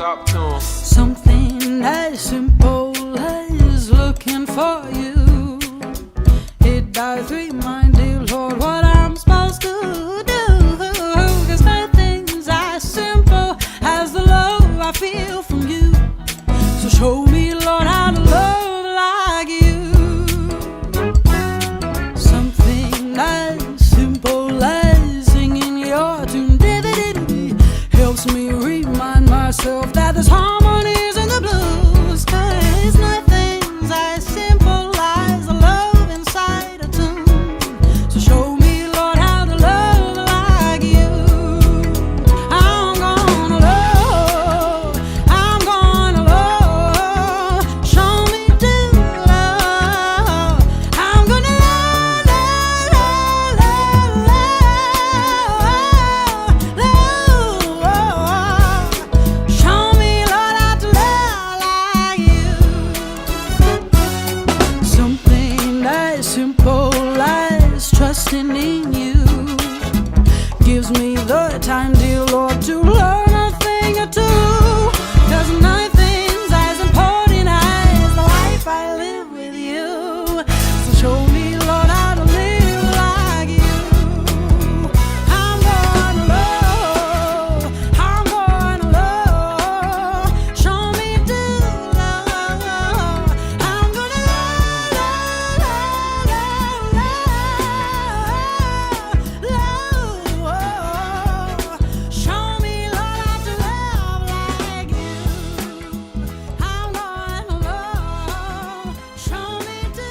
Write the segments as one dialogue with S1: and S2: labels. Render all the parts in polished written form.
S1: Talk to 'em.
S2: Something as simple as looking for you. It does remind you, Lord, what I'm supposed to do. 'Cause nothing's as simple as the love I feel from you. So show me, Lord, how to love like you. Something as simple as singing your tune helps me remind myself that there's harmonies in the blues. 'Cause nothing's as simple as the love inside a tune. So show me, Lord, how to love like you. I'm gonna love, show me to love. I'm gonna show me, Lord, how to love like you. Something as simple as trusting in you gives me the time, dear Lord, to learn a thing or two. 'Cause nothing's as important as the life I live with you. So show me, Lord, how to live like you. I'm gonna love, show me to love. I'm gonna show me, Lord, how to love like you. I'm gonna love, show me to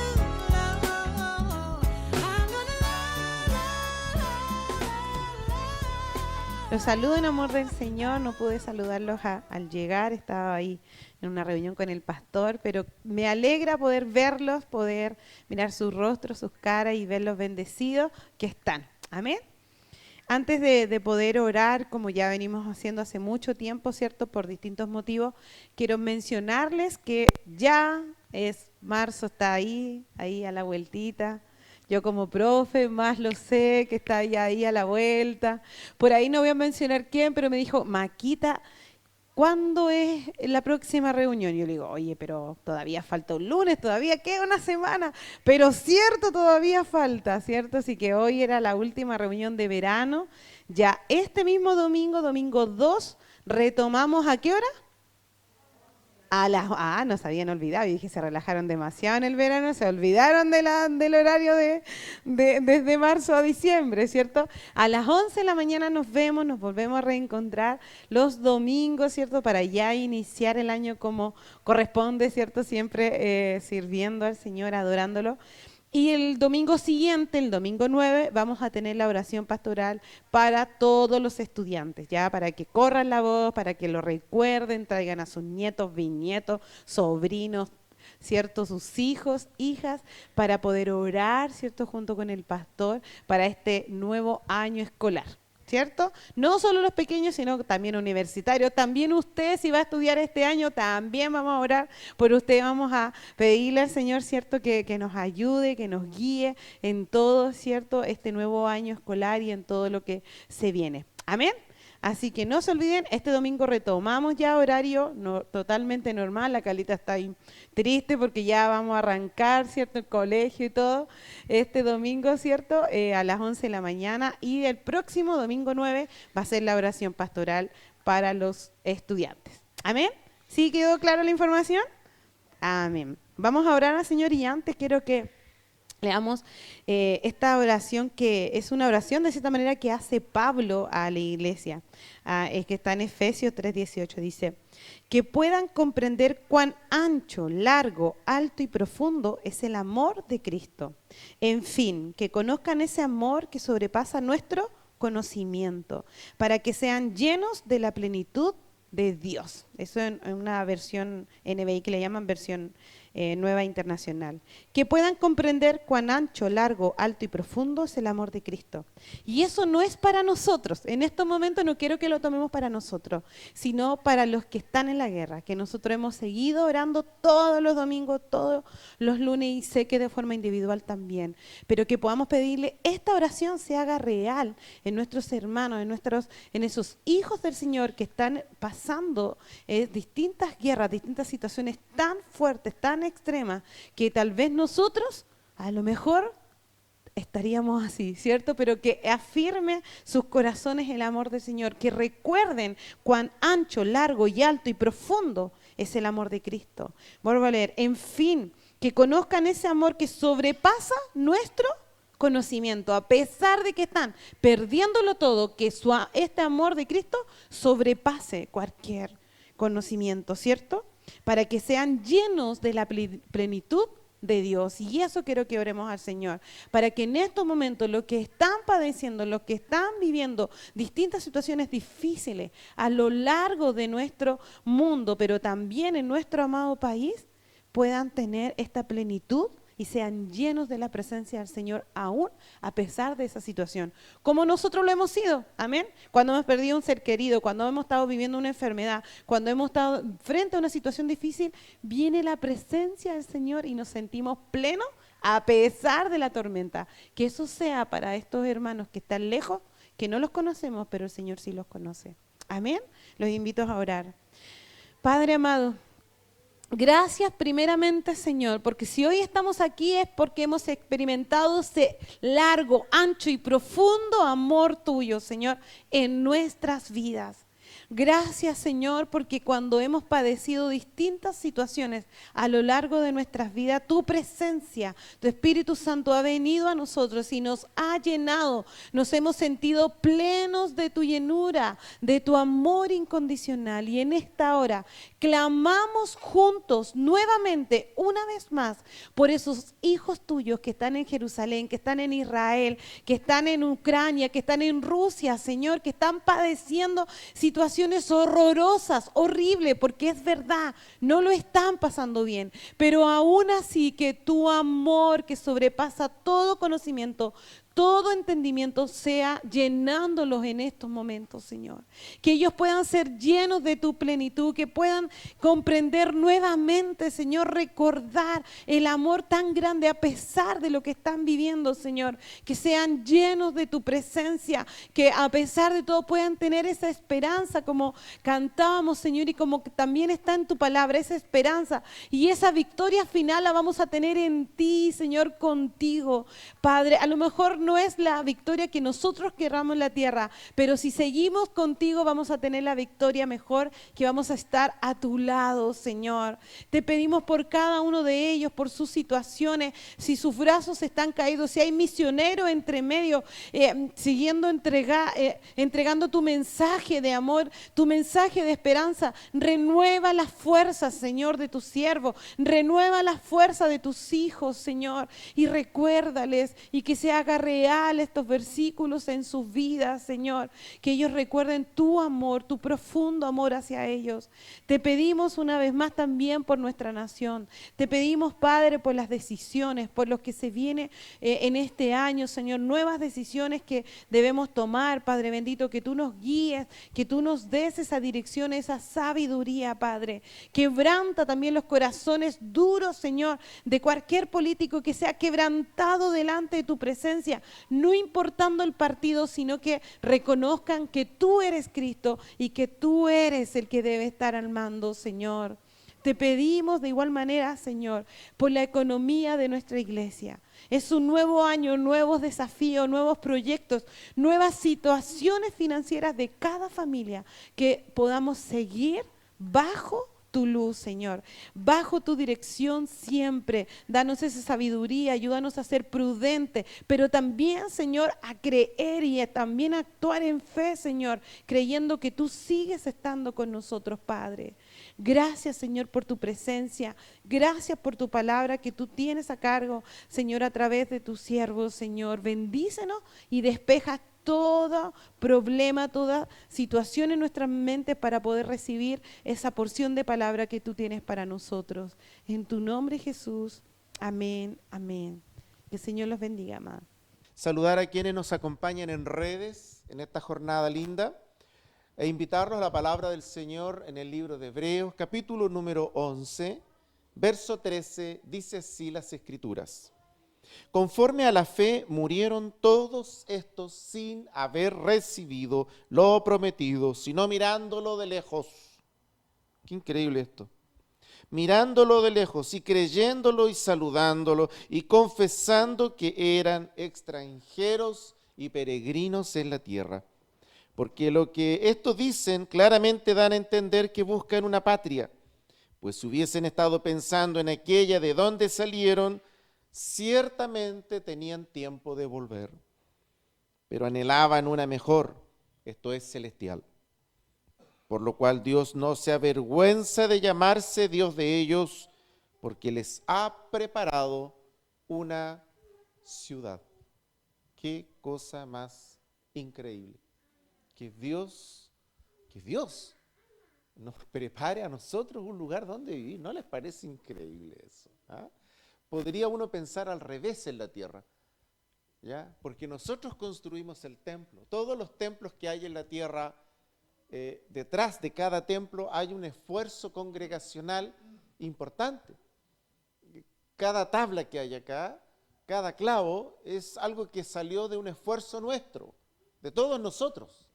S2: love. I'm gonna
S3: Los saludo en amor del Señor. No pude saludarlos al llegar, estaba ahí en una reunión con el pastor, pero me alegra poder verlos, poder mirar sus rostros, sus caras y verlos bendecidos que están. Amén. Antes de poder orar, como ya venimos haciendo hace mucho tiempo, ¿cierto? Por distintos motivos, quiero mencionarles que ya es marzo, está ahí a la vueltita. Yo como profe más lo sé, que está ahí a la vuelta. Por ahí no voy a mencionar quién, pero me dijo, Maquita, ¿cuándo es la próxima reunión? Yo le digo, oye, pero todavía falta un lunes, todavía queda una semana. Pero cierto, todavía falta, ¿cierto? Así que hoy era la última reunión de verano. Ya este mismo domingo, domingo 2, retomamos ¿a qué hora? Nos habían olvidado. Y dije, se relajaron demasiado en el verano, se olvidaron del horario desde marzo a diciembre, ¿cierto? A las 11 de la mañana nos vemos, nos volvemos a reencontrar los domingos, ¿cierto? Para ya iniciar el año como corresponde, ¿cierto? Siempre sirviendo al Señor, adorándolo. Y el domingo siguiente, el domingo 9, vamos a tener la oración pastoral para todos los estudiantes, ya para que corran la voz, para que lo recuerden, traigan a sus nietos, bisnietos, sobrinos, ¿cierto? Sus hijos, hijas, para poder orar, ¿cierto? Junto con el pastor para este nuevo año escolar. ¿Cierto? No solo los pequeños, sino también universitarios. También usted, si va a estudiar este año, también vamos a orar por usted. Vamos a pedirle al Señor, ¿cierto? Que nos ayude, que nos guíe en todo, ¿cierto? Este nuevo año escolar y en todo lo que se viene. Amén. Así que no se olviden, este domingo retomamos ya horario totalmente normal. La Calita está ahí triste porque ya vamos a arrancar, ¿cierto? El colegio y todo. Este domingo, ¿cierto? A las 11 de la mañana. Y el próximo domingo 9 va a ser la oración pastoral para los estudiantes. ¿Amén? ¿Sí quedó clara la información? Amén. Vamos a orar al Señor y antes quiero que leamos esta oración que es una oración de cierta manera que hace Pablo a la iglesia, es que está en Efesios 3:18, dice, que puedan comprender cuán ancho, largo, alto y profundo es el amor de Cristo. En fin, que conozcan ese amor que sobrepasa nuestro conocimiento, para que sean llenos de la plenitud de Dios. Eso en una versión NBI que le llaman versión Nueva Internacional. Que puedan comprender cuán ancho, largo, alto y profundo es el amor de Cristo. Y eso no es para nosotros. En estos momentos no quiero que lo tomemos para nosotros, sino para los que están en la guerra, que nosotros hemos seguido orando todos los domingos, todos los lunes, y sé que de forma individual también. Pero que podamos pedirle esta oración se haga real en nuestros hermanos, en esos hijos del Señor que están pasando distintas guerras, distintas situaciones tan fuertes, tan extremas, que tal vez nosotros a lo mejor estaríamos así, ¿cierto? Pero que afirme sus corazones el amor del Señor, que recuerden cuán ancho, largo y alto y profundo es el amor de Cristo. Vuelvo a leer, en fin, que conozcan ese amor que sobrepasa nuestro conocimiento, a pesar de que están perdiéndolo todo, que este amor de Cristo sobrepase cualquier conocimiento, ¿cierto? Para que sean llenos de la plenitud de Dios. Y eso quiero que oremos al Señor, para que en estos momentos los que están padeciendo, los que están viviendo distintas situaciones difíciles a lo largo de nuestro mundo, pero también en nuestro amado país, puedan tener esta plenitud y sean llenos de la presencia del Señor aún a pesar de esa situación, como nosotros lo hemos sido, amén. Cuando hemos perdido un ser querido, cuando hemos estado viviendo una enfermedad, cuando hemos estado frente a una situación difícil, viene la presencia del Señor y nos sentimos plenos a pesar de la tormenta. Que eso sea para estos hermanos que están lejos, que no los conocemos, pero el Señor sí los conoce, amén. Los invito a orar. Padre amado, gracias primeramente, Señor, porque si hoy estamos aquí es porque hemos experimentado ese largo, ancho y profundo amor tuyo, Señor, en nuestras vidas. Gracias, Señor, porque cuando hemos padecido distintas situaciones a lo largo de nuestras vidas, tu presencia, tu Espíritu Santo ha venido a nosotros y nos ha llenado. Nos hemos sentido plenos de tu llenura, de tu amor incondicional. Y en esta hora clamamos juntos nuevamente, una vez más, por esos hijos tuyos que están en Jerusalén, que están en Israel, que están en Ucrania, que están en Rusia, Señor, que están padeciendo situaciones horrorosas, horribles, porque es verdad, no lo están pasando bien, pero aún así que tu amor que sobrepasa todo conocimiento, todo entendimiento sea llenándolos en estos momentos, Señor. Que ellos puedan ser llenos de tu plenitud, que puedan comprender nuevamente, Señor, recordar el amor tan grande a pesar de lo que están viviendo, Señor. Que sean llenos de tu presencia, que a pesar de todo puedan tener esa esperanza como cantábamos, Señor, y como también está en tu palabra, esa esperanza. Y esa victoria final la vamos a tener en ti, Señor, contigo, Padre. A lo mejor no es la victoria que nosotros querramos en la tierra, pero si seguimos contigo vamos a tener la victoria mejor, que vamos a estar a tu lado, Señor. Te pedimos por cada uno de ellos, por sus situaciones, si sus brazos están caídos, si hay misioneros entre medio, siguiendo entregando tu mensaje de amor, tu mensaje de esperanza. Renueva las fuerzas, Señor, de tus siervos, renueva las fuerzas de tus hijos, Señor, y recuérdales y que se haga real estos versículos en sus vidas, Señor, que ellos recuerden tu amor, tu profundo amor hacia ellos. Te pedimos una vez más también por nuestra nación, te pedimos, Padre, por las decisiones, por los que se viene en este año, Señor, nuevas decisiones que debemos tomar, Padre bendito, que tú nos guíes, que tú nos des esa dirección, esa sabiduría, Padre. Quebranta también los corazones duros, Señor, de cualquier político, que sea quebrantado delante de tu presencia, no importando el partido, sino que reconozcan que tú eres Cristo y que tú eres el que debe estar al mando, Señor. Te pedimos de igual manera, Señor, por la economía de nuestra iglesia. Es un nuevo año, nuevos desafíos, nuevos proyectos, nuevas situaciones financieras de cada familia, que podamos seguir bajo tu luz, Señor, bajo tu dirección siempre. Danos esa sabiduría, ayúdanos a ser prudentes, pero también, Señor, a creer y también a actuar en fe, Señor, creyendo que tú sigues estando con nosotros, Padre. Gracias, Señor, por tu presencia. Gracias por tu palabra que tú tienes a cargo, Señor, a través de tus siervos, Señor. Bendícenos y despeja todo problema, toda situación en nuestras mentes para poder recibir esa porción de palabra que tú tienes para nosotros. En tu nombre, Jesús. Amén, amén. Que el Señor los bendiga, amado.
S1: Saludar a quienes nos acompañan en redes en esta jornada linda e invitarlos a la palabra del Señor en el libro de Hebreos, capítulo número 11, verso 13, dice así las Escrituras. Conforme a la fe murieron todos estos sin haber recibido lo prometido, sino mirándolo de lejos. Qué increíble esto. Mirándolo de lejos y creyéndolo y saludándolo y confesando que eran extranjeros y peregrinos en la tierra. Porque lo que estos dicen claramente dan a entender que buscan una patria, pues si hubiesen estado pensando en aquella de donde salieron, ciertamente tenían tiempo de volver, pero anhelaban una mejor, esto es celestial. Por lo cual Dios no se avergüenza de llamarse Dios de ellos, porque les ha preparado una ciudad. Qué cosa más increíble. Que Dios nos prepare a nosotros un lugar donde vivir. ¿No les parece increíble eso? ¿Ah? Podría uno pensar al revés en la tierra, ¿ya? Porque nosotros construimos el templo. Todos los templos que hay en la tierra, detrás de cada templo hay un esfuerzo congregacional importante. Cada tabla que hay acá, cada clavo, es algo que salió de un esfuerzo nuestro, de todos nosotros.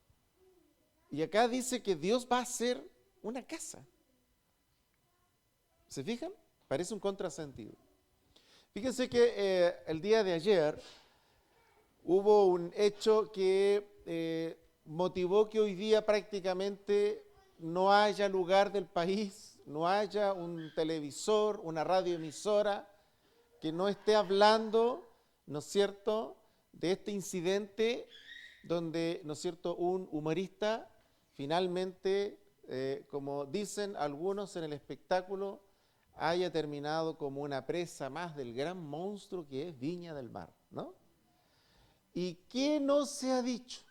S1: Y acá dice que Dios va a hacer una casa. ¿Se fijan? Parece un contrasentido. Fíjense que el día de ayer hubo un hecho que motivó que hoy día prácticamente no haya lugar del país, no haya un televisor, una radioemisora que no esté hablando, ¿no es cierto?, de este incidente donde, ¿no es cierto?, un humorista finalmente, como dicen algunos en el espectáculo, haya terminado como una presa más del gran monstruo que es Viña del Mar, ¿no? ¿Y qué no se ha dicho?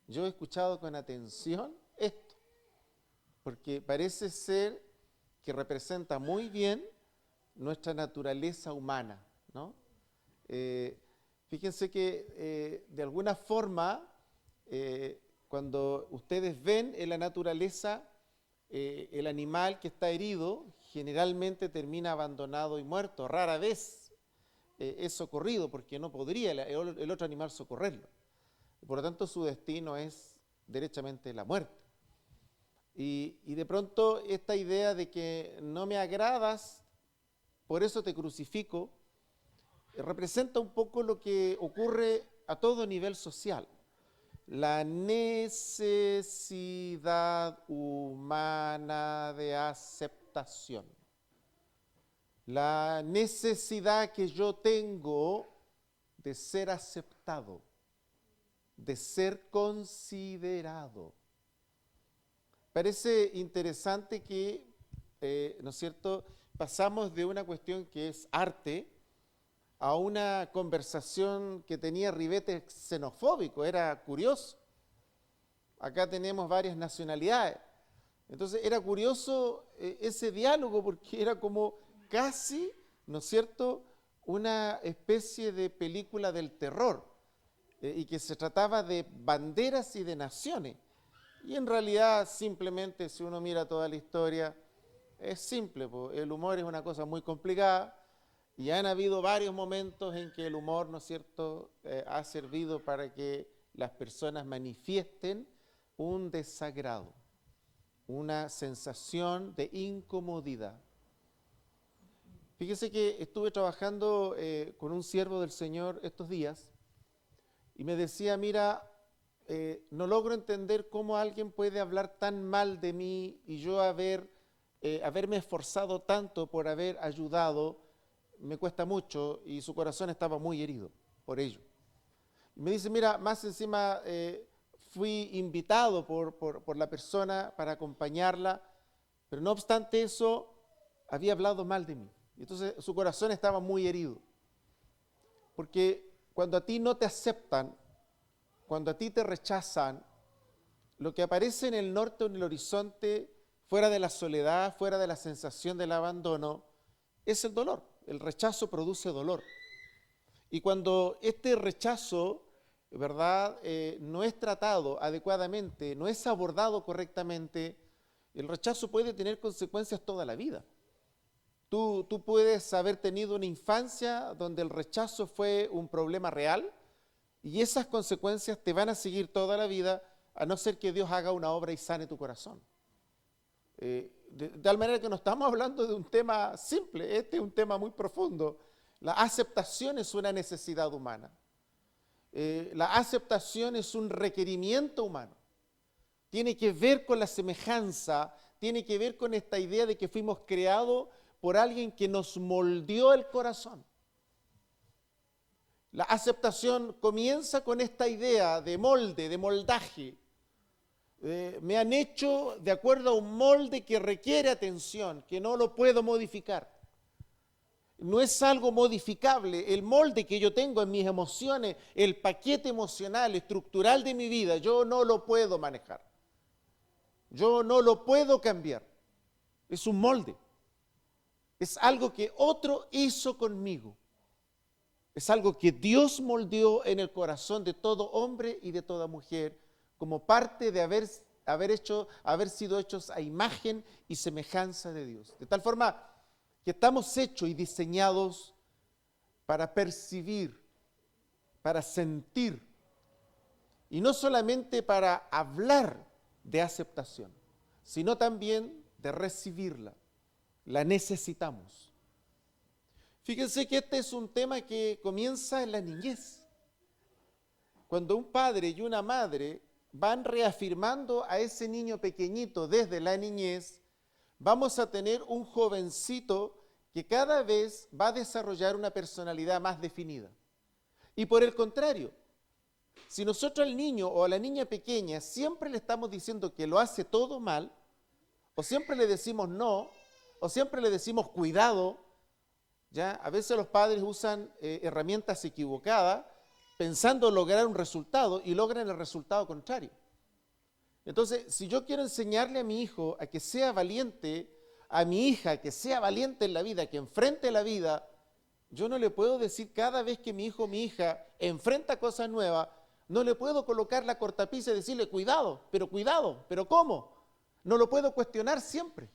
S1: Yo he escuchado con atención esto, porque parece ser que representa muy bien nuestra naturaleza humana, ¿no? Fíjense que de alguna forma, cuando ustedes ven en la naturaleza el animal que está herido, generalmente termina abandonado y muerto. Rara vez es socorrido, porque no podría el otro animal socorrerlo. Por lo tanto, su destino es derechamente la muerte. Y de pronto esta idea de que no me agradas, por eso te crucifico, representa un poco lo que ocurre a todo nivel social. La necesidad humana de aceptación. La necesidad que yo tengo de ser aceptado, de ser considerado. Parece interesante que, ¿no es cierto?, pasamos de una cuestión que es arte a una conversación que tenía ribete xenofóbico, era curioso. Acá tenemos varias nacionalidades. Entonces era curioso ese diálogo, porque era como casi, ¿no es cierto?, una especie de película del terror, y que se trataba de banderas y de naciones. Y en realidad simplemente, si uno mira toda la historia, es simple, el humor es una cosa muy complicada, y han habido varios momentos en que el humor, ¿no es cierto?, ha servido para que las personas manifiesten un desagrado, una sensación de incomodidad. Fíjese que estuve trabajando con un siervo del Señor estos días y me decía, mira, no logro entender cómo alguien puede hablar tan mal de mí y yo haberme esforzado tanto por haber ayudado, me cuesta mucho, y su corazón estaba muy herido por ello. Y me dice, mira, más encima fui invitado por la persona para acompañarla, pero no obstante eso, había hablado mal de mí. Y entonces su corazón estaba muy herido. Porque cuando a ti no te aceptan, cuando a ti te rechazan, lo que aparece en el norte o en el horizonte, fuera de la soledad, fuera de la sensación del abandono, es el dolor. El rechazo produce dolor. Y cuando este rechazo, ¿verdad?, no es tratado adecuadamente, no es abordado correctamente, el rechazo puede tener consecuencias toda la vida. Tú puedes haber tenido una infancia donde el rechazo fue un problema real y esas consecuencias te van a seguir toda la vida, a no ser que Dios haga una obra y sane tu corazón. De tal manera que no estamos hablando de un tema simple, este es un tema muy profundo. La aceptación es una necesidad humana. La aceptación es un requerimiento humano. Tiene que ver con la semejanza, tiene que ver con esta idea de que fuimos creados por alguien que nos moldeó el corazón. La aceptación comienza con esta idea de molde, de moldaje. Me han hecho de acuerdo a un molde que requiere atención, que no lo puedo modificar. No es algo modificable. El molde que yo tengo en mis emociones, el paquete emocional, estructural de mi vida, yo no lo puedo manejar. Yo no lo puedo cambiar. Es un molde. Es algo que otro hizo conmigo. Es algo que Dios moldeó en el corazón de todo hombre y de toda mujer como parte de haber sido hechos a imagen y semejanza de Dios. De tal forma que estamos hechos y diseñados para percibir, para sentir, y no solamente para hablar de aceptación, sino también de recibirla. La necesitamos. Fíjense que este es un tema que comienza en la niñez. Cuando un padre y una madre van reafirmando a ese niño pequeñito desde la niñez, vamos a tener un jovencito que cada vez va a desarrollar una personalidad más definida. Y por el contrario, si nosotros al niño o a la niña pequeña siempre le estamos diciendo que lo hace todo mal, o siempre le decimos no, o siempre le decimos cuidado, ¿ya? A veces los padres usan herramientas equivocadas pensando lograr un resultado y logran el resultado contrario. Entonces, si yo quiero enseñarle a mi hijo a que sea valiente, a mi hija que sea valiente en la vida, que enfrente la vida, yo no le puedo decir cada vez que mi hijo o mi hija enfrenta cosas nuevas, no le puedo colocar la cortapisa y decirle cuidado, pero ¿cómo? No lo puedo cuestionar siempre.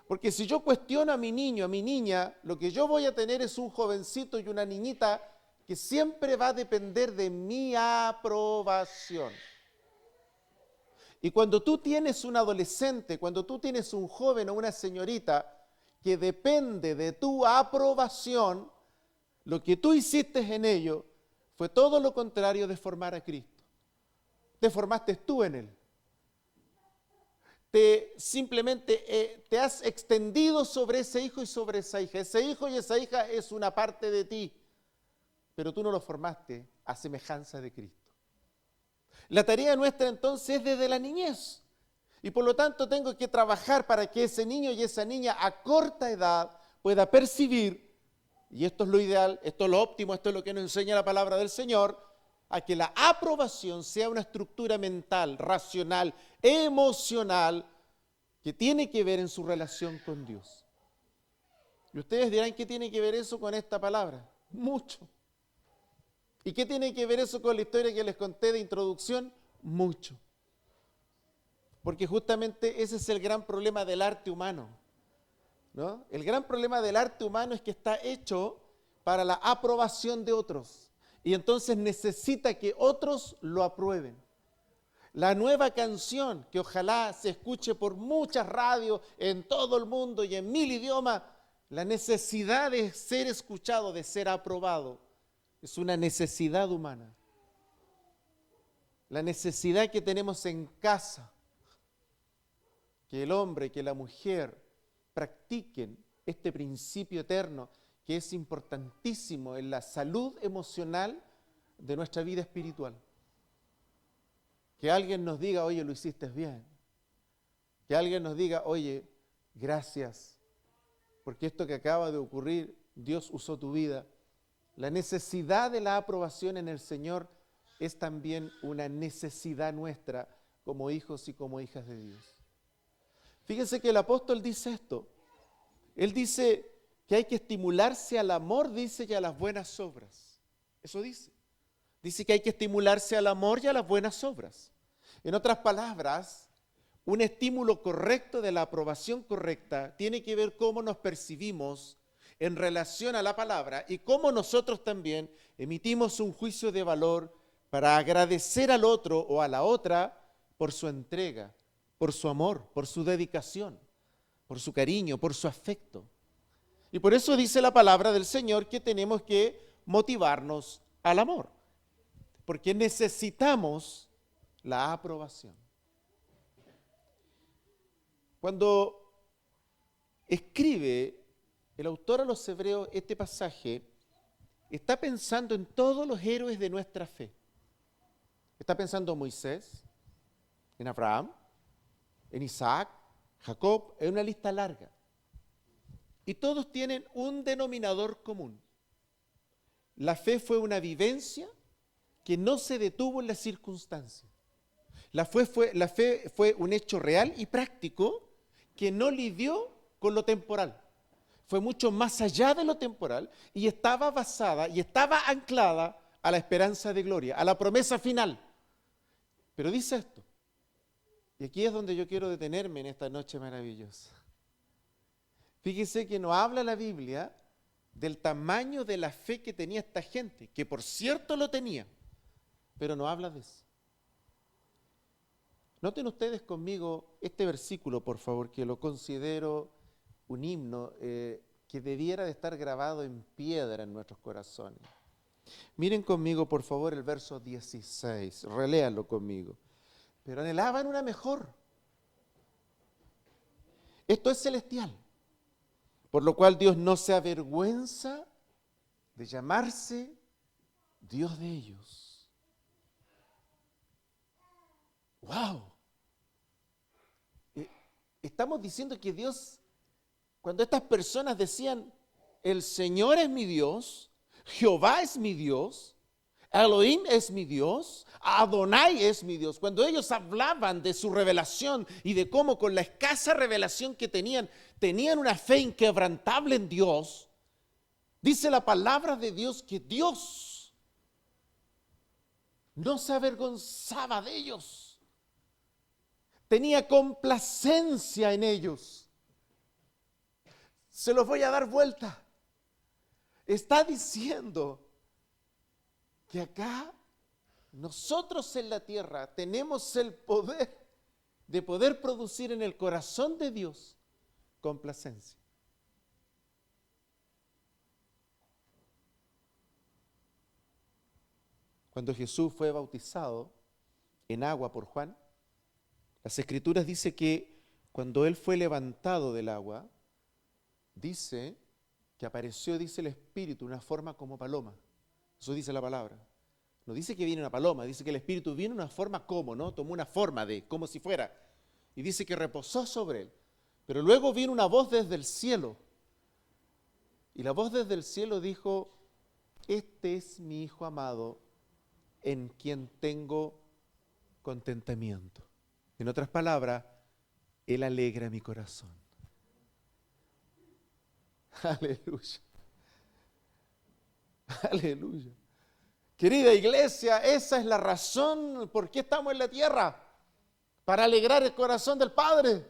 S1: Porque si yo cuestiono a mi niño, a mi niña, lo que yo voy a tener es un jovencito y una niñita que siempre va a depender de mi aprobación. Y cuando tú tienes un adolescente, cuando tú tienes un joven o una señorita que depende de tu aprobación, lo que tú hiciste en ello fue todo lo contrario de formar a Cristo. Te formaste tú en Él. Simplemente te has extendido sobre ese hijo y sobre esa hija. Ese hijo y esa hija es una parte de ti, pero tú no lo formaste a semejanza de Cristo. La tarea nuestra entonces es desde la niñez. Y por lo tanto tengo que trabajar para que ese niño y esa niña a corta edad pueda percibir, y esto es lo ideal, esto es lo óptimo, esto es lo que nos enseña la palabra del Señor, a que la aprobación sea una estructura mental, racional, emocional, que tiene que ver en su relación con Dios. Y ustedes dirán, ¿qué tiene que ver eso con esta palabra? Mucho. ¿Y qué tiene que ver eso con la historia que les conté de introducción? Mucho. Porque justamente ese es el gran problema del arte humano, ¿no? El gran problema del arte humano es que está hecho para la aprobación de otros. Y entonces necesita que otros lo aprueben. La nueva canción, que ojalá se escuche por muchas radios en todo el mundo y en 1000 idiomas, la necesidad de ser escuchado, de ser aprobado, es una necesidad humana. La necesidad que tenemos en casa, que el hombre, que la mujer practiquen este principio eterno que es importantísimo en la salud emocional de nuestra vida espiritual. Que alguien nos diga, oye, lo hiciste bien. Que alguien nos diga, oye, gracias, porque esto que acaba de ocurrir, Dios usó tu vida. La necesidad de la aprobación en el Señor es también una necesidad nuestra como hijos y como hijas de Dios. Fíjense que el apóstol dice esto. Él dice que hay que estimularse al amor, dice, y a las buenas obras. Eso dice. Dice que hay que estimularse al amor y a las buenas obras. En otras palabras, un estímulo correcto de la aprobación correcta tiene que ver cómo nos percibimos en relación a la palabra y cómo nosotros también emitimos un juicio de valor para agradecer al otro o a la otra por su entrega, por su amor, por su dedicación, por su cariño, por su afecto. Y por eso dice la palabra del Señor que tenemos que motivarnos al amor, porque necesitamos la aprobación. Cuando escribe el autor a los Hebreos este pasaje, está pensando en todos los héroes de nuestra fe. Está pensando en Moisés, en Abraham, en Isaac, Jacob, en una lista larga. Y todos tienen un denominador común. La fe fue una vivencia que no se detuvo en las circunstancias. La fe fue un hecho real y práctico que no lidió con lo temporal. Fue mucho más allá de lo temporal y estaba basada y estaba anclada a la esperanza de gloria, a la promesa final. Pero dice esto, y aquí es donde yo quiero detenerme en esta noche maravillosa. Fíjese que no habla la Biblia del tamaño de la fe que tenía esta gente, que por cierto lo tenía, pero no habla de eso. Noten ustedes conmigo este versículo, por favor, que lo considero un himno que debiera de estar grabado en piedra en nuestros corazones. Miren conmigo, por favor, el verso 16, reléanlo conmigo. Pero anhelaban una mejor. Esto es celestial, por lo cual Dios no se avergüenza de llamarse Dios de ellos. ¡Wow! Estamos diciendo que Dios, cuando estas personas decían, el Señor es mi Dios, Jehová es mi Dios, Elohim es mi Dios, Adonai es mi Dios. Cuando ellos hablaban de su revelación y de cómo con la escasa revelación que tenían una fe inquebrantable en Dios, dice la palabra de Dios que Dios no se avergonzaba de ellos. Tenía complacencia en ellos. Se los voy a dar vuelta. Está diciendo que acá nosotros en la tierra tenemos el poder de poder producir en el corazón de Dios complacencia. Cuando Jesús fue bautizado en agua por Juan, las Escrituras dicen que cuando él fue levantado del agua, dice que apareció, dice el Espíritu, una forma como paloma. Eso dice la palabra. No dice que viene una paloma, dice que el Espíritu viene en una forma como, ¿no? Tomó una forma de, como si fuera. Y dice que reposó sobre él. Pero luego vino una voz desde el cielo. Y la voz desde el cielo dijo, este es mi Hijo amado, en quien tengo contentamiento. En otras palabras, Él alegra mi corazón. Aleluya. Aleluya. Querida iglesia, esa es la razón por qué estamos en la tierra. Para alegrar el corazón del Padre.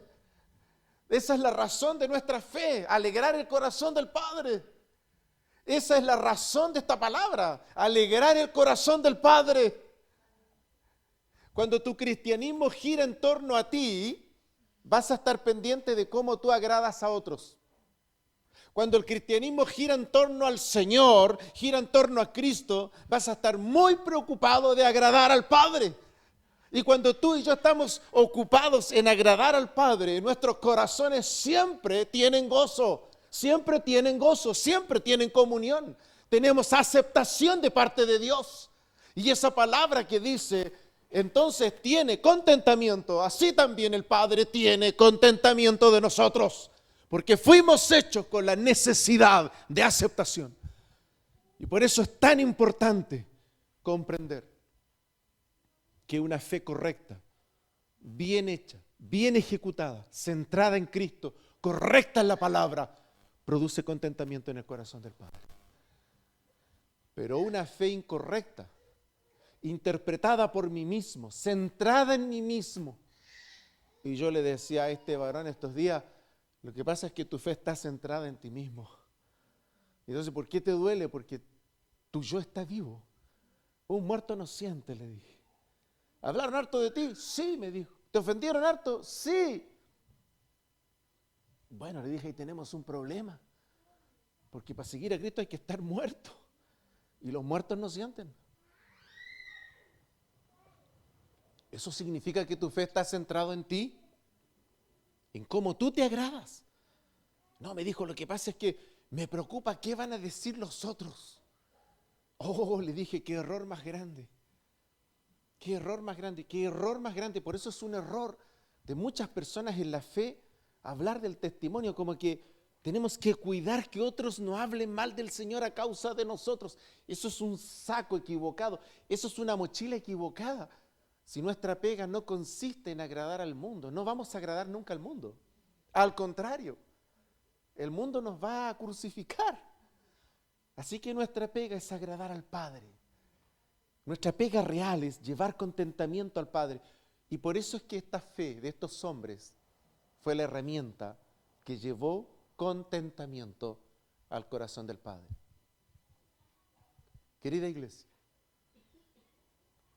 S1: Esa es la razón de nuestra fe, alegrar el corazón del Padre. Esa es la razón de esta palabra, alegrar el corazón del Padre. Cuando tu cristianismo gira en torno a ti, vas a estar pendiente de cómo tú agradas a otros. Cuando el cristianismo gira en torno al Señor, gira en torno a Cristo, vas a estar muy preocupado de agradar al Padre. Y cuando tú y yo estamos ocupados en agradar al Padre, nuestros corazones siempre tienen gozo, siempre tienen comunión. Tenemos aceptación de parte de Dios. Y esa palabra que dice, entonces tiene contentamiento, así también el Padre tiene contentamiento de nosotros. Porque fuimos hechos con la necesidad de aceptación. Y por eso es tan importante comprender que una fe correcta, bien hecha, bien ejecutada, centrada en Cristo, correcta en la palabra, produce contentamiento en el corazón del Padre. Pero una fe incorrecta, interpretada por mí mismo, centrada en mí mismo. Y yo le decía a este varón estos días, lo que pasa es que tu fe está centrada en ti mismo. Entonces, ¿por qué te duele? Porque tu yo está vivo. Un muerto no siente, le dije. ¿Hablaron harto de ti? Sí, me dijo. ¿Te ofendieron harto? Sí. Bueno, le dije, ahí tenemos un problema. Porque para seguir a Cristo hay que estar muerto. Y los muertos no sienten. ¿Eso significa que tu fe está centrada en ti? ¿En cómo tú te agradas? No, me dijo, lo que pasa es que me preocupa qué van a decir los otros. Oh, le dije, qué error más grande. Qué error más grande, qué error más grande. Por eso es un error de muchas personas en la fe hablar del testimonio, como que tenemos que cuidar que otros no hablen mal del Señor a causa de nosotros. Eso es un saco equivocado, eso es una mochila equivocada. Si nuestra pega no consiste en agradar al mundo, no vamos a agradar nunca al mundo. Al contrario, el mundo nos va a crucificar. Así que nuestra pega es agradar al Padre. Nuestra pega real es llevar contentamiento al Padre. Y por eso es que esta fe de estos hombres fue la herramienta que llevó contentamiento al corazón del Padre. Querida iglesia,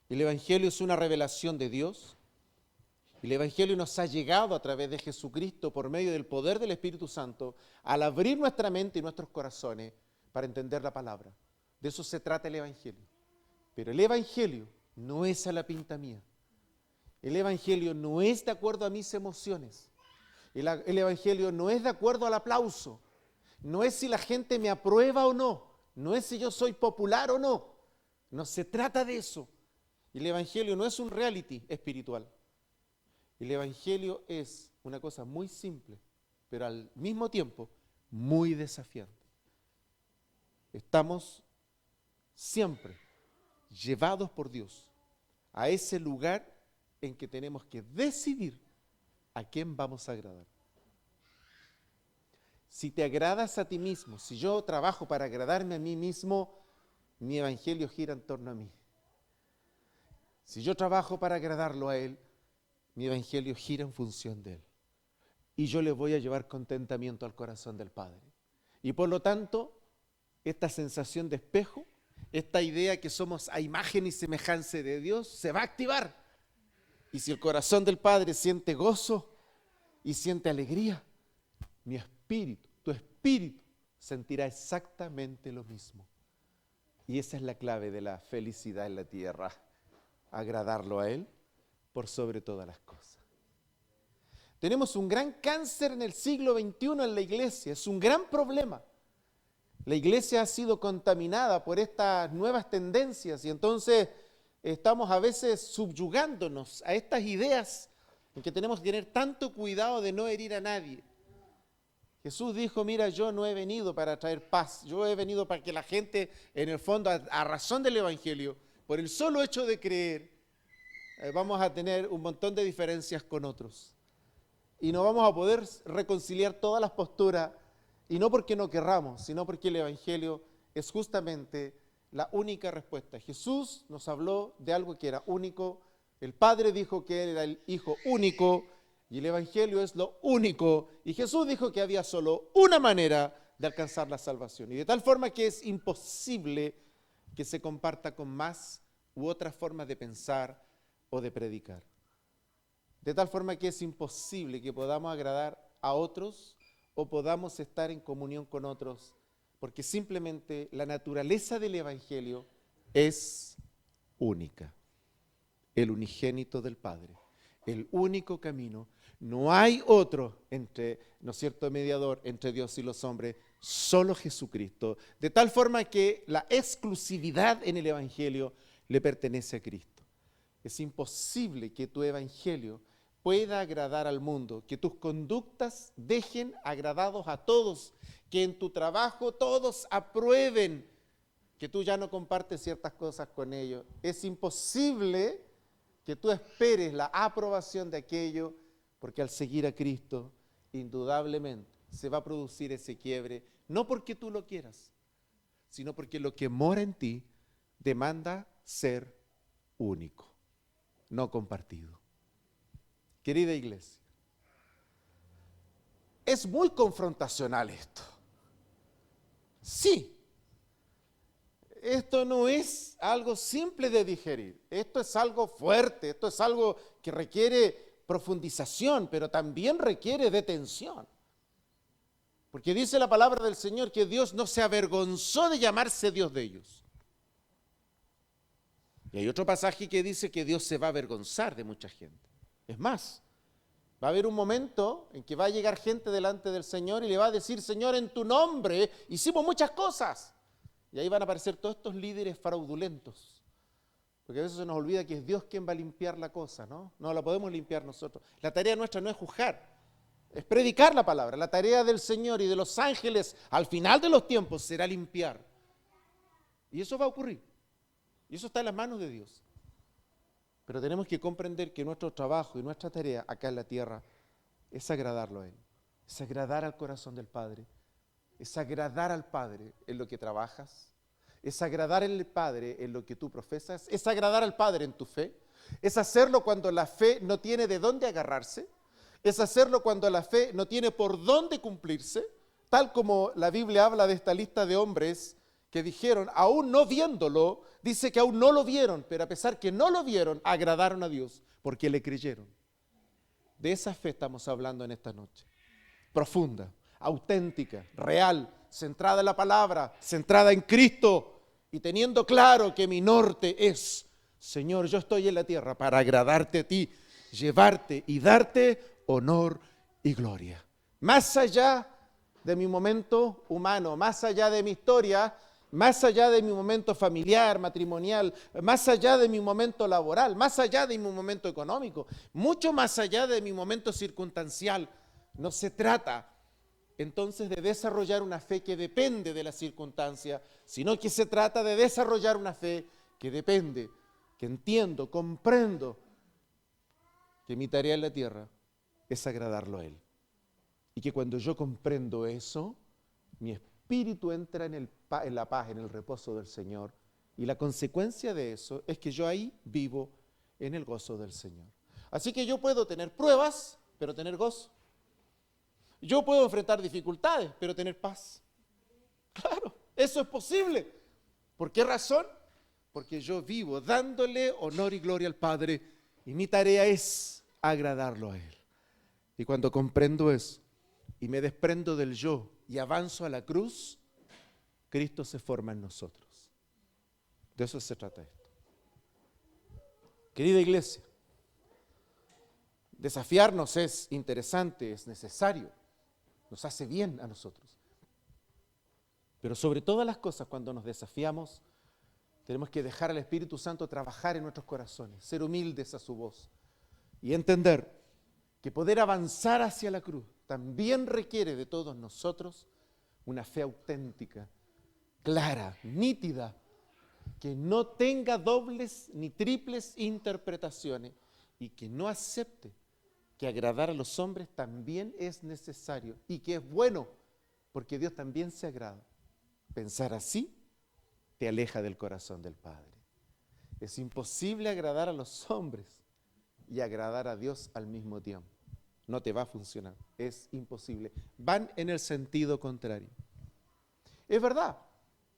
S1: el Evangelio es una revelación de Dios. El Evangelio nos ha llegado a través de Jesucristo por medio del poder del Espíritu Santo al abrir nuestra mente y nuestros corazones para entender la palabra. De eso se trata el Evangelio. Pero el Evangelio no es a la pinta mía. El Evangelio no es de acuerdo a mis emociones. El Evangelio no es de acuerdo al aplauso. No es si la gente me aprueba o no. No es si yo soy popular o no. No se trata de eso. El Evangelio no es un reality espiritual. El Evangelio es una cosa muy simple, pero al mismo tiempo muy desafiante. Estamos siempre llevados por Dios a ese lugar en que tenemos que decidir a quién vamos a agradar. Si te agradas a ti mismo, si yo trabajo para agradarme a mí mismo, mi evangelio gira en torno a mí. Si yo trabajo para agradarlo a Él, mi evangelio gira en función de Él. Y yo le voy a llevar contentamiento al corazón del Padre. Y por lo tanto, esta sensación de espejo, esta idea que somos a imagen y semejanza de Dios, se va a activar. Y si el corazón del Padre siente gozo y siente alegría, mi espíritu, tu espíritu, sentirá exactamente lo mismo. Y esa es la clave de la felicidad en la tierra, agradarlo a Él por sobre todas las cosas. Tenemos un gran cáncer en el siglo XXI en la iglesia, es un gran problema. La iglesia ha sido contaminada por estas nuevas tendencias y entonces estamos a veces subyugándonos a estas ideas en que tenemos que tener tanto cuidado de no herir a nadie. Jesús dijo, mira, yo no he venido para traer paz, yo he venido para que la gente, en el fondo, a razón del Evangelio, por el solo hecho de creer, vamos a tener un montón de diferencias con otros. Y no vamos a poder reconciliar todas las posturas, y no porque no querramos, sino porque el Evangelio es justamente la única respuesta. Jesús nos habló de algo que era único, el Padre dijo que Él era el Hijo único, y el Evangelio es lo único, y Jesús dijo que había solo una manera de alcanzar la salvación, y de tal forma que es imposible que se comparta con más u otras formas de pensar o de predicar. De tal forma que es imposible que podamos agradar a otros o podamos estar en comunión con otros, porque simplemente la naturaleza del Evangelio es única. El unigénito del Padre, el único camino. No hay otro ¿no es cierto?, mediador entre Dios y los hombres, solo Jesucristo. De tal forma que la exclusividad en el Evangelio le pertenece a Cristo. Es imposible que tu Evangelio pueda agradar al mundo, que tus conductas dejen agradados a todos, que en tu trabajo todos aprueben, que tú ya no compartes ciertas cosas con ellos. Es imposible que tú esperes la aprobación de aquello, porque al seguir a Cristo, indudablemente se va a producir ese quiebre, no porque tú lo quieras, sino porque lo que mora en ti demanda ser único, no compartido. Querida iglesia, es muy confrontacional esto. Sí, esto no es algo simple de digerir, esto es algo fuerte, esto es algo que requiere profundización, pero también requiere detención. Porque dice la palabra del Señor que Dios no se avergonzó de llamarse Dios de ellos. Y hay otro pasaje que dice que Dios se va a avergonzar de mucha gente. Es más, va a haber un momento en que va a llegar gente delante del Señor y le va a decir: Señor, en tu nombre hicimos muchas cosas. Y ahí van a aparecer todos estos líderes fraudulentos. Porque a veces se nos olvida que es Dios quien va a limpiar la cosa, ¿no? No la podemos limpiar nosotros. La tarea nuestra no es juzgar, es predicar la palabra. La tarea del Señor y de los ángeles al final de los tiempos será limpiar. Y eso va a ocurrir. Y eso está en las manos de Dios. Pero tenemos que comprender que nuestro trabajo y nuestra tarea acá en la tierra es agradarlo a Él. Es agradar al corazón del Padre. Es agradar al Padre en lo que trabajas. Es agradar al Padre en lo que tú profesas. Es agradar al Padre en tu fe. Es hacerlo cuando la fe no tiene de dónde agarrarse. Es hacerlo cuando la fe no tiene por dónde cumplirse. Tal como la Biblia habla de esta lista de hombres que dijeron, aún no viéndolo, dice que aún no lo vieron, pero a pesar que no lo vieron, agradaron a Dios porque le creyeron. De esa fe estamos hablando en esta noche. Profunda, auténtica, real, centrada en la palabra, centrada en Cristo y teniendo claro que mi norte es: Señor, yo estoy en la tierra para agradarte a ti, llevarte y darte honor y gloria. Más allá de mi momento humano, más allá de mi historia, más allá de mi momento familiar, matrimonial, más allá de mi momento laboral, más allá de mi momento económico, mucho más allá de mi momento circunstancial. No se trata entonces de desarrollar una fe que depende de la circunstancia, sino que se trata de desarrollar una fe que depende, que entiendo, comprendo que mi tarea en la tierra es agradarlo a Él. Y que cuando yo comprendo eso, mi espíritu entra en la paz, en el reposo del Señor. Y la consecuencia de eso es que yo ahí vivo en el gozo del Señor. Así que yo puedo tener pruebas, pero tener gozo. Yo puedo enfrentar dificultades, pero tener paz. Claro, eso es posible. ¿Por qué razón? Porque yo vivo dándole honor y gloria al Padre y mi tarea es agradarlo a Él. Y cuando comprendo eso y me desprendo del yo y avanzo a la cruz, Cristo se forma en nosotros. De eso se trata esto. Querida iglesia, desafiarnos es interesante, es necesario, nos hace bien a nosotros. Pero sobre todas las cosas, cuando nos desafiamos, tenemos que dejar al Espíritu Santo trabajar en nuestros corazones, ser humildes a su voz y entender que poder avanzar hacia la cruz también requiere de todos nosotros una fe auténtica, clara, nítida, que no tenga dobles ni triples interpretaciones y que no acepte que agradar a los hombres también es necesario y que es bueno, porque Dios también se agrada. Pensar así te aleja del corazón del Padre. Es imposible agradar a los hombres y agradar a Dios al mismo tiempo. No te va a funcionar, es imposible. Van en el sentido contrario. Es verdad,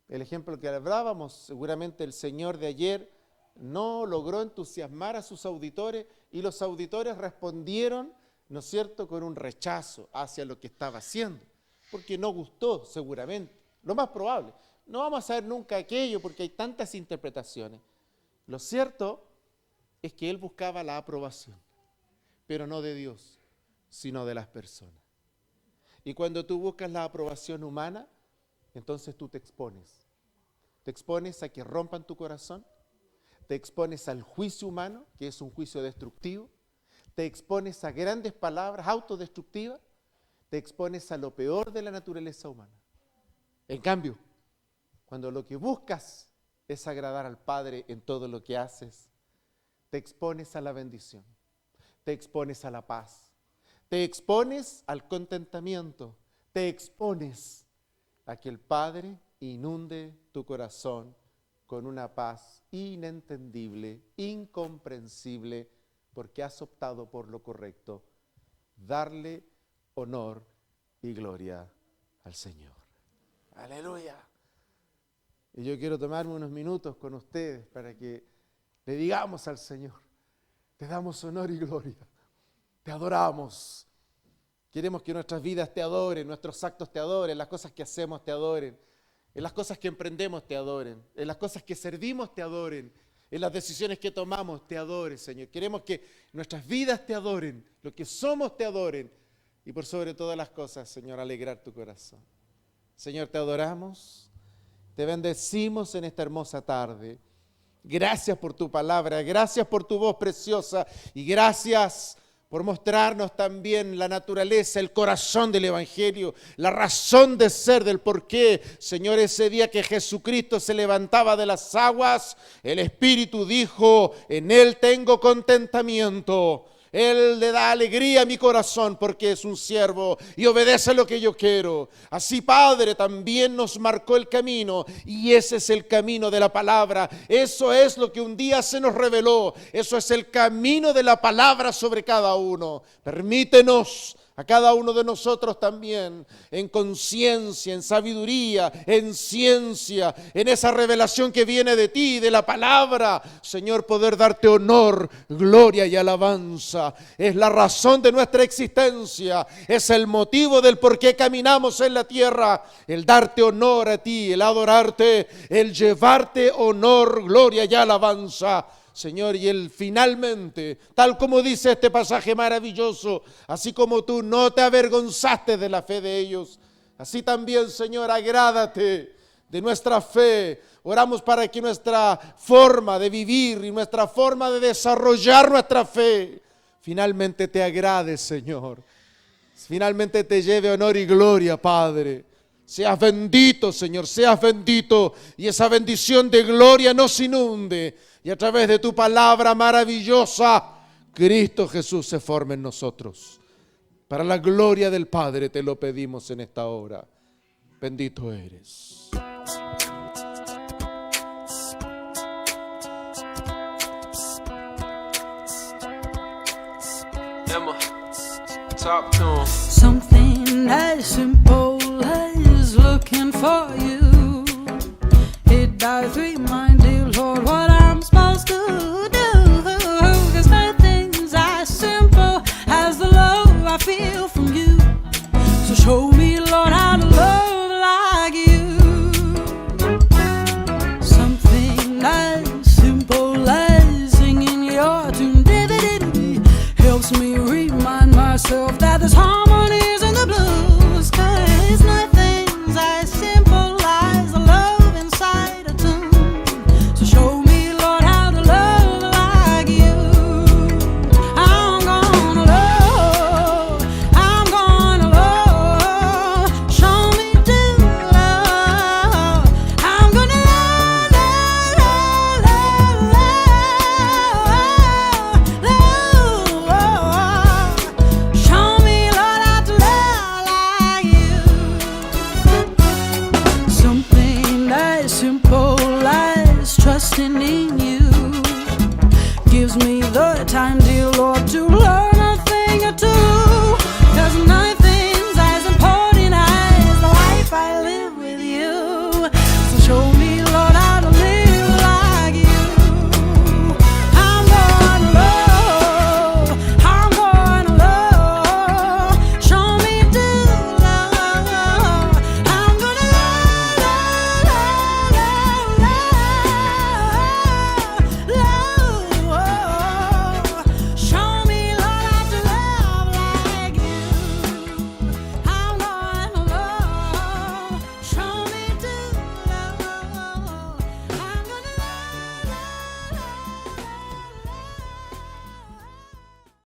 S1: el ejemplo que hablábamos, seguramente el señor de ayer no logró entusiasmar a sus auditores y los auditores respondieron, ¿no es cierto?, con un rechazo hacia lo que estaba haciendo, porque no gustó seguramente, lo más probable. No vamos a saber nunca aquello porque hay tantas interpretaciones. Lo cierto es que él buscaba la aprobación, pero no de Dios, sino de las personas. Y cuando tú buscas la aprobación humana, entonces tú te expones. Te expones a que rompan tu corazón, te expones al juicio humano, que es un juicio destructivo, te expones a grandes palabras autodestructivas, te expones a lo peor de la naturaleza humana. En cambio, cuando lo que buscas es agradar al Padre en todo lo que haces, te expones a la bendición, te expones a la paz, te expones al contentamiento, te expones a que el Padre inunde tu corazón con una paz inentendible, incomprensible, porque has optado por lo correcto, darle honor y gloria al Señor. Aleluya. Y yo quiero tomarme unos minutos con ustedes para que le digamos al Señor, te damos honor y gloria, te adoramos. Queremos que nuestras vidas te adoren, nuestros actos te adoren, las cosas que hacemos te adoren, en las cosas que emprendemos te adoren, en las cosas que servimos te adoren, en las decisiones que tomamos te adoren, Señor. Queremos que nuestras vidas te adoren, lo que somos te adoren y por sobre todas las cosas, Señor, alegrar tu corazón. Señor, te adoramos, te bendecimos en esta hermosa tarde. Gracias por tu palabra, gracias por tu voz preciosa y gracias por mostrarnos también la naturaleza, el corazón del Evangelio, la razón de ser del porqué. Señor, ese día que Jesucristo se levantaba de las aguas, el Espíritu dijo, en Él tengo contentamiento. Él le da alegría a mi corazón porque es un siervo y obedece lo que yo quiero. Así, Padre, también nos marcó el camino y ese es el camino de la palabra. Eso es lo que un día se nos reveló. Eso es el camino de la palabra sobre cada uno. Permítenos a cada uno de nosotros también, en conciencia, en sabiduría, en ciencia, en esa revelación que viene de ti, de la palabra, Señor, poder darte honor, gloria y alabanza. Es la razón de nuestra existencia, es el motivo del por qué caminamos en la tierra, el darte honor a ti, el adorarte, el llevarte honor, gloria y alabanza. Señor, y Él finalmente, tal como dice este pasaje maravilloso, así como tú no te avergonzaste de la fe de ellos, así también, Señor, agrádate de nuestra fe. Oramos para que nuestra forma de vivir y nuestra forma de desarrollar nuestra fe finalmente te agrade, Señor. Finalmente te lleve honor y gloria, Padre. Seas bendito, Señor, seas bendito y esa bendición de gloria nos inunde. Y a través de tu palabra maravillosa, Cristo Jesús se forme en nosotros. Para la gloria del Padre te lo pedimos en esta hora. Bendito eres.
S4: Emma, talk to him.
S2: Something as simple as looking for you. It does remind you, Lord, what I'm supposed to do. 'Cause nothing's as simple as the love I feel from you. So show me, Lord, how to love like you. Something as simple as singing your tune helps me remind myself that there's harmonies in the blues. 'Cause nothing's as simple as the love inside a tune. So show me, Lord, how to love like you. I'm gonna love, show me to love. I'm gonna love, show me, Lord, how to love like you. Something as simple as trusting in you gives me the time, dear Lord, to love